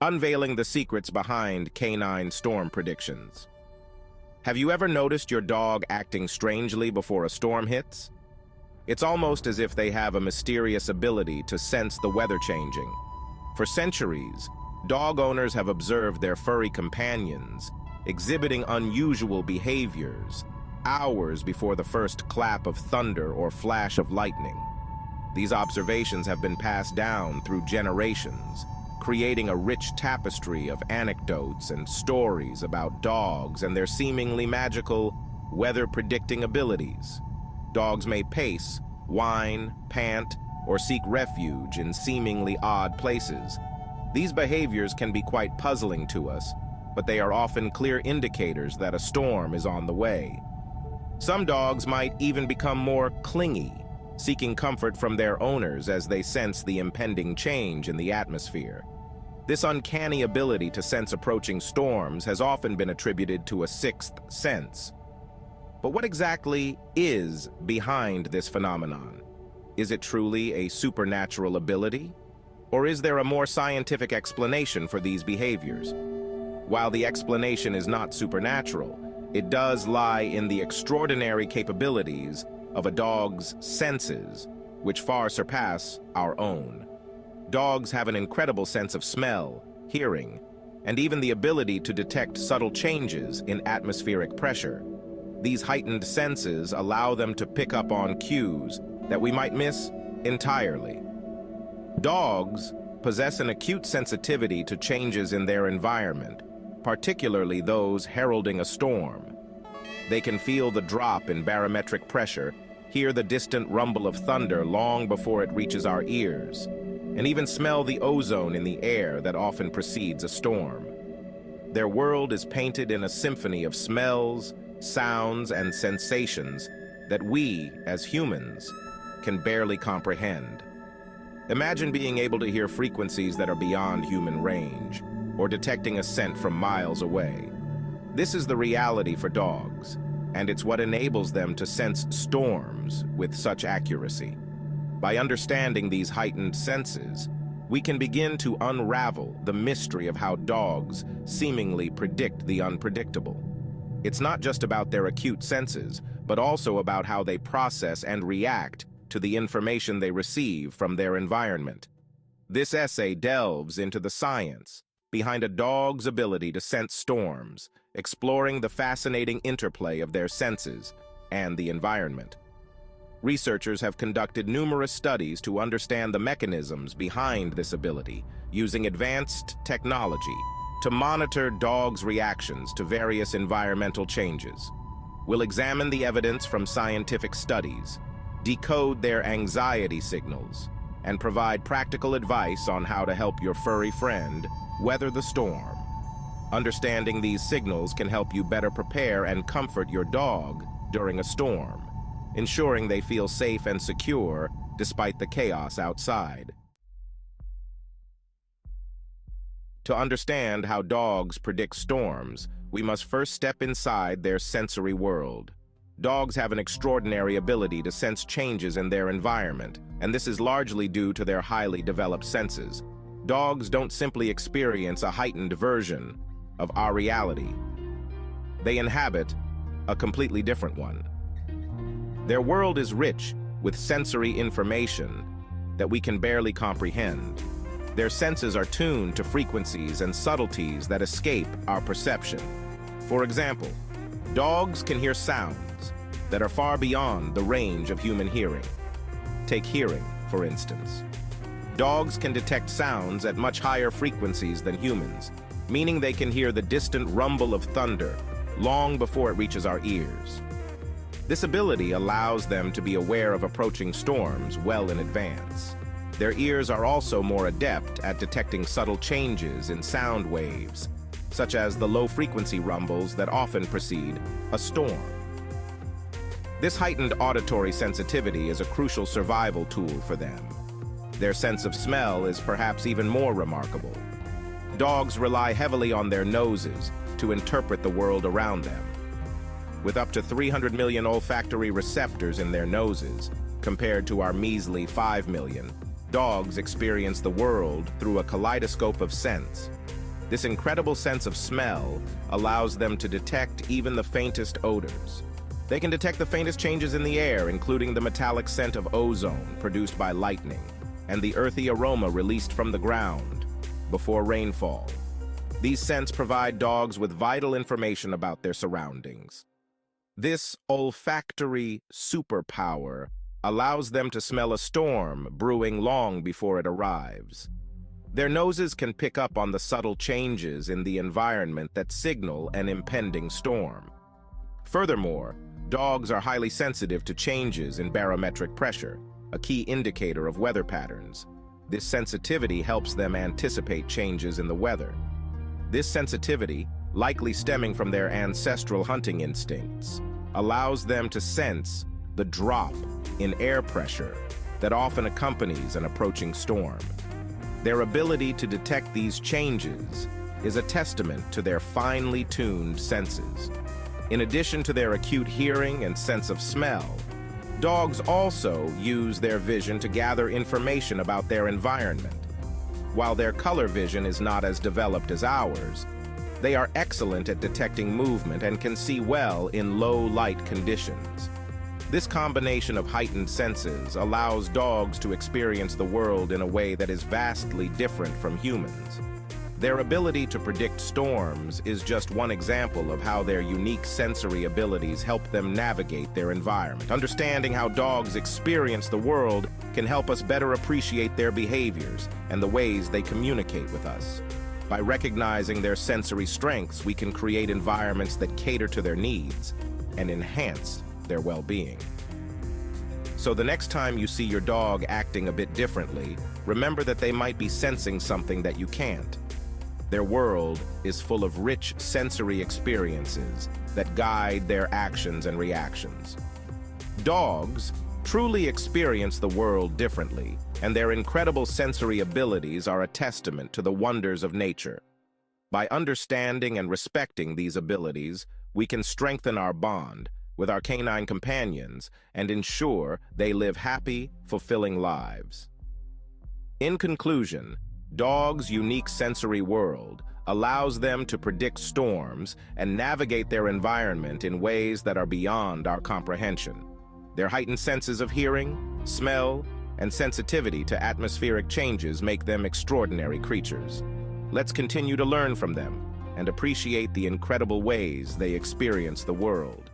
unveiling the secrets behind canine storm predictions. Have you ever noticed your dog acting strangely before a storm hits? It's almost as if they have a mysterious ability to sense the weather changing. For centuries, dog owners have observed their furry companions exhibiting unusual behaviors hours before the first clap of thunder or flash of lightning. These observations have been passed down through generations, creating a rich tapestry of anecdotes and stories about dogs and their seemingly magical weather-predicting abilities. Dogs may pace, whine, pant, or seek refuge in seemingly odd places. These behaviors can be quite puzzling to us, but they are often clear indicators that a storm is on the way. Some dogs might even become more clingy, seeking comfort from their owners as they sense the impending change in the atmosphere. This uncanny ability to sense approaching storms has often been attributed to a sixth sense. But what exactly is behind this phenomenon? Is it truly a supernatural ability? Or is there a more scientific explanation for these behaviors? While the explanation is not supernatural, it does lie in the extraordinary capabilities of a dog's senses, which far surpass our own. Dogs have an incredible sense of smell, hearing, and even the ability to detect subtle changes in atmospheric pressure. These heightened senses allow them to pick up on cues that we might miss entirely. Dogs possess an acute sensitivity to changes in their environment, particularly those heralding a storm. They can feel the drop in barometric pressure, hear the distant rumble of thunder long before it reaches our ears, and even smell the ozone in the air that often precedes a storm. Their world is painted in a symphony of smells, sounds, and sensations that we, as humans, can barely comprehend. Imagine being able to hear frequencies that are beyond human range, or detecting a scent from miles away. This is the reality for dogs, and it's what enables them to sense storms with such accuracy. By understanding these heightened senses, we can begin to unravel the mystery of how dogs seemingly predict the unpredictable. It's not just about their acute senses, but also about how they process and react to the information they receive from their environment. This essay delves into the science behind a dog's ability to sense storms, exploring the fascinating interplay of their senses and the environment. Researchers have conducted numerous studies to understand the mechanisms behind this ability, using advanced technology to monitor dogs' reactions to various environmental changes. We'll examine the evidence from scientific studies, decode their anxiety signals, and provide practical advice on how to help your furry friend weather the storm. Understanding these signals can help you better prepare and comfort your dog during a storm, ensuring they feel safe and secure despite the chaos outside. To understand how dogs predict storms, we must first step inside their sensory world. Dogs have an extraordinary ability to sense changes in their environment, and this is largely due to their highly developed senses. Dogs don't simply experience a heightened version of our reality. They inhabit a completely different one. Their world is rich with sensory information that we can barely comprehend. Their senses are tuned to frequencies and subtleties that escape our perception. For example, dogs can hear sounds that are far beyond the range of human hearing. Take hearing, for instance. Dogs can detect sounds at much higher frequencies than humans, meaning they can hear the distant rumble of thunder long before it reaches our ears. This ability allows them to be aware of approaching storms well in advance. Their ears are also more adept at detecting subtle changes in sound waves, such as the low-frequency rumbles that often precede a storm. This heightened auditory sensitivity is a crucial survival tool for them. Their sense of smell is perhaps even more remarkable. Dogs rely heavily on their noses to interpret the world around them. With up to 300 million olfactory receptors in their noses, compared to our measly 5 million, dogs experience the world through a kaleidoscope of scents. This incredible sense of smell allows them to detect even the faintest odors. They can detect the faintest changes in the air, including the metallic scent of ozone produced by lightning and the earthy aroma released from the ground before rainfall. These scents provide dogs with vital information about their surroundings. This olfactory superpower allows them to smell a storm brewing long before it arrives. Their noses can pick up on the subtle changes in the environment that signal an impending storm. Furthermore, dogs are highly sensitive to changes in barometric pressure, a key indicator of weather patterns. This sensitivity helps them anticipate changes in the weather. This sensitivity, likely stemming from their ancestral hunting instincts, allows them to sense the drop in air pressure that often accompanies an approaching storm. Their ability to detect these changes is a testament to their finely tuned senses. In addition to their acute hearing and sense of smell, dogs also use their vision to gather information about their environment. While their color vision is not as developed as ours, they are excellent at detecting movement and can see well in low light conditions. This combination of heightened senses allows dogs to experience the world in a way that is vastly different from humans. Their ability to predict storms is just one example of how their unique sensory abilities help them navigate their environment. Understanding how dogs experience the world can help us better appreciate their behaviors and the ways they communicate with us. By recognizing their sensory strengths, we can create environments that cater to their needs and enhance their well-being. So the next time you see your dog acting a bit differently, remember that they might be sensing something that you can't. Their world is full of rich sensory experiences that guide their actions and reactions. Dogs truly experience the world differently, and their incredible sensory abilities are a testament to the wonders of nature. By understanding and respecting these abilities, we can strengthen our bond with our canine companions and ensure they live happy, fulfilling lives. In conclusion, dogs' unique sensory world allows them to predict storms and navigate their environment in ways that are beyond our comprehension. Their heightened senses of hearing, smell, and sensitivity to atmospheric changes make them extraordinary creatures. Let's continue to learn from them and appreciate the incredible ways they experience the world.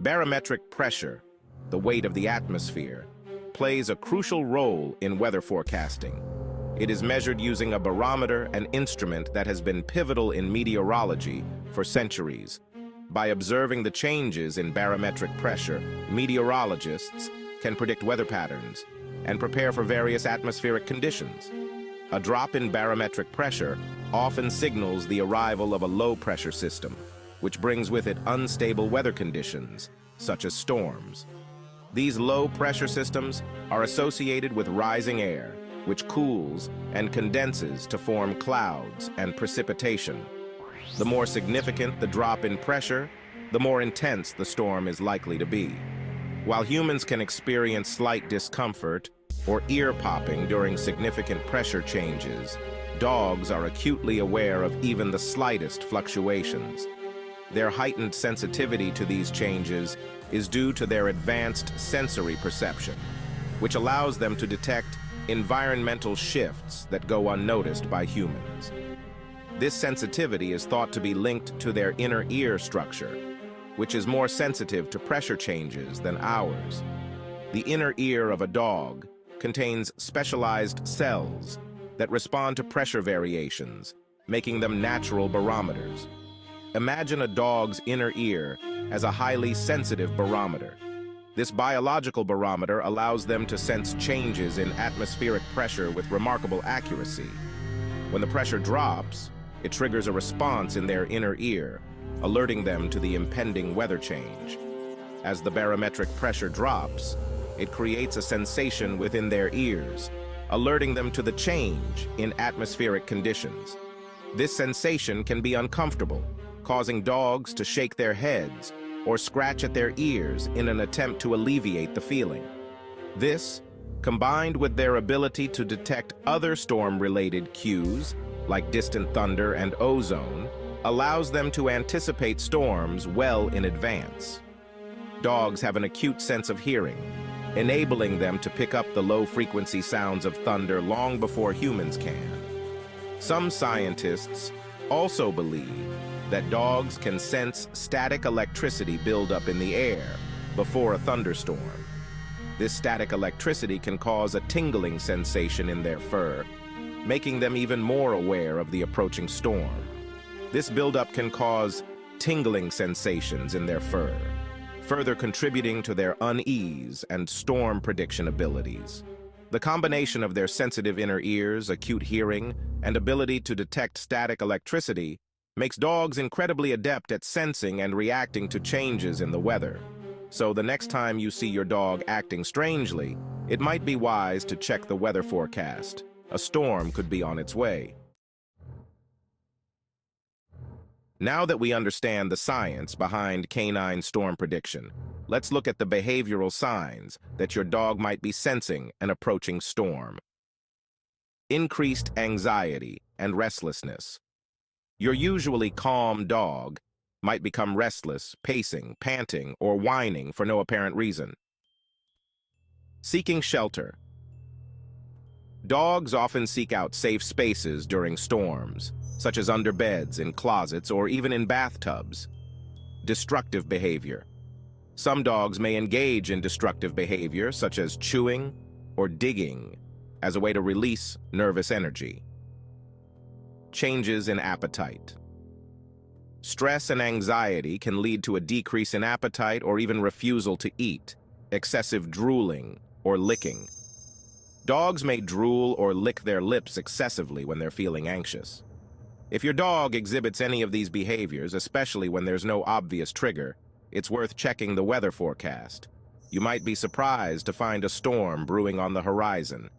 Barometric pressure, the weight of the atmosphere, plays a crucial role in weather forecasting. It is measured using a barometer, an instrument that has been pivotal in meteorology for centuries. By observing the changes in barometric pressure, meteorologists can predict weather patterns and prepare for various atmospheric conditions. A drop in barometric pressure often signals the arrival of a low-pressure system, which brings with it unstable weather conditions, such as storms. These low-pressure systems are associated with rising air, which cools and condenses to form clouds and precipitation. The more significant the drop in pressure, the more intense the storm is likely to be. While humans can experience slight discomfort or ear popping during significant pressure changes, dogs are acutely aware of even the slightest fluctuations. Their heightened sensitivity to these changes is due to their advanced sensory perception, which allows them to detect environmental shifts that go unnoticed by humans. This sensitivity is thought to be linked to their inner ear structure, which is more sensitive to pressure changes than ours. The inner ear of a dog contains specialized cells that respond to pressure variations, making them natural barometers. Imagine a dog's inner ear as a highly sensitive barometer. This biological barometer allows them to sense changes in atmospheric pressure with remarkable accuracy. When the pressure drops, it triggers a response in their inner ear, alerting them to the impending weather change. As the barometric pressure drops, it creates a sensation within their ears, alerting them to the change in atmospheric conditions. This sensation can be uncomfortable, causing dogs to shake their heads or scratch at their ears in an attempt to alleviate the feeling. This, combined with their ability to detect other storm-related cues, like distant thunder and ozone, allows them to anticipate storms well in advance. Dogs have an acute sense of hearing, enabling them to pick up the low-frequency sounds of thunder long before humans can. Some scientists also believe that dogs can sense static electricity build up in the air before a thunderstorm. This static electricity can cause a tingling sensation in their fur, making them even more aware of the approaching storm. This buildup can cause tingling sensations in their fur, further contributing to their unease and storm prediction abilities. The combination of their sensitive inner ears, acute hearing, and ability to detect static electricity makes dogs incredibly adept at sensing and reacting to changes in the weather. So the next time you see your dog acting strangely, it might be wise to check the weather forecast. A storm could be on its way. Now that we understand the science behind canine storm prediction, let's look at the behavioral signs that your dog might be sensing an approaching storm. Increased anxiety and restlessness. Your usually calm dog might become restless, pacing, panting, or whining for no apparent reason. Seeking shelter. Dogs often seek out safe spaces during storms, such as under beds, in closets, or even in bathtubs. Destructive behavior. Some dogs may engage in destructive behavior, such as chewing or digging, as a way to release nervous energy. Changes in appetite. Stress and anxiety can lead to a decrease in appetite or even refusal to eat, excessive drooling, or licking. Dogs may drool or lick their lips excessively when they're feeling anxious. If your dog exhibits any of these behaviors, especially when there's no obvious trigger, it's worth checking the weather forecast. You might be surprised to find a storm brewing on the horizon,